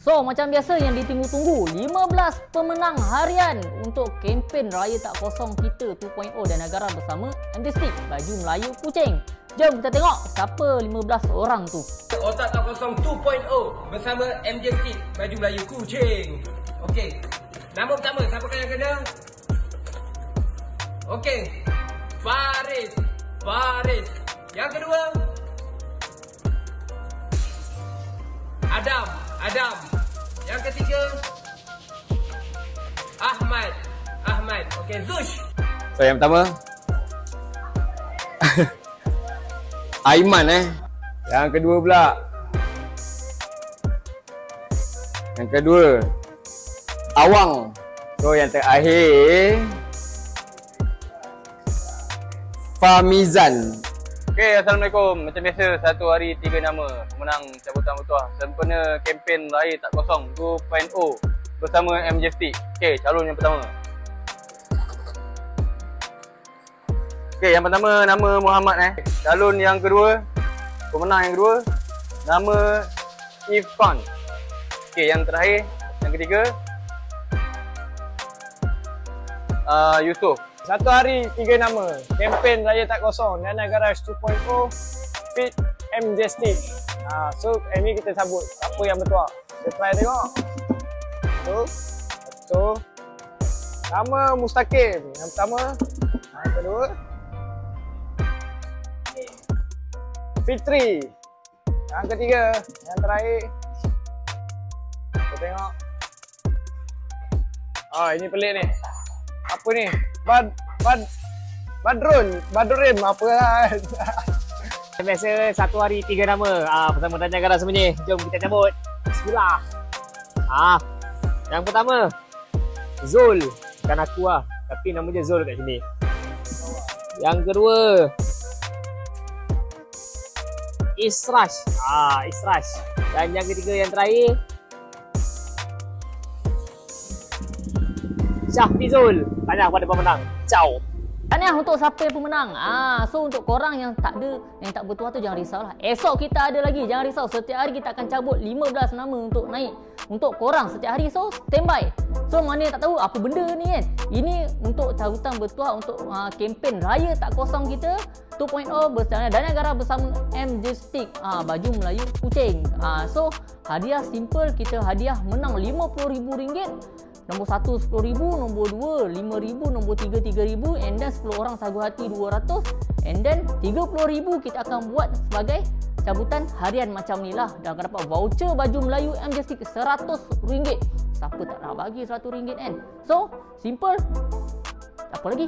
So, macam biasa yang ditunggu-tunggu, 15 pemenang harian untuk kempen Raya Tak Kosong kita 2.0 dan negara bersama MJ Stick Baju Melayu Kuching. Jom kita tengok siapa 15 orang tu. Otak Tak Kosong 2.0 bersama MJ Stick Baju Melayu Kuching. Okey. Nama pertama, siapa yang kena? Okey. Faris. Yang kedua? Adam. Yang ketiga? Ahmad. Okey, Zush. So yang pertama Aiman Yang kedua pula Awang. So yang terakhir Famizan. Okay, Assalamualaikum. Macam biasa, satu hari 3 nama pemenang cabutan bertuah sempena kempen Raya Tak Kosong 2.0 bersama MJ Stick. Okay, calon yang pertama. Okay, yang pertama nama Muhammad Calon yang kedua, pemenang yang kedua, nama Irfan. Okay, yang terakhir, yang ketiga, Yusof. Satu hari 3 nama kempen Raya Tak Kosong Nana Garage 2.0 fit MJ Stick. So ini kita sabut siapa yang bertuah. Kita try tengok. So nama Mustaqim yang pertama. Yang kedua Fitri. Yang ketiga, yang terakhir kita tengok. Ini pelik ni. Apa ni? Badrun apa kan? Biasa satu hari 3 nama bersama Dana Negara semuanya. Jom kita cabut. Bismillah. Yang pertama Zul, bukan aku tapi nama dia Zul kat sini. Yang kedua Isrash. Dan yang ketiga, yang terakhir Syahfizul. Tanya kepada pemenang. Ciao. Tahniah untuk siapa yang pemenang. So untuk korang yang tak bertuah tu jangan risaulah. Esok kita ada lagi, jangan risau. Setiap hari kita akan cabut 15 nama untuk naik untuk korang setiap hari. So standby. So mana yang tak tahu apa benda ni kan. Ini untuk cabutan bertuah untuk kempen Raya Tak Kosong kita 2.0 bersama Dana Negara bersama MJ Stick Baju Melayu Kuching. So hadiah simple, kita hadiah menang RM50,000. Nombor 1 RM10,000, nombor 2 RM5,000, nombor 3 RM3,000, and then 10 orang sagu hati RM200, and then RM30,000 kita akan buat sebagai cabutan harian macam ni lah. Dan akan dapat voucher baju Melayu MJ Stick RM100. Siapa tak nak bagi RM100 kan? So simple. Apa lagi?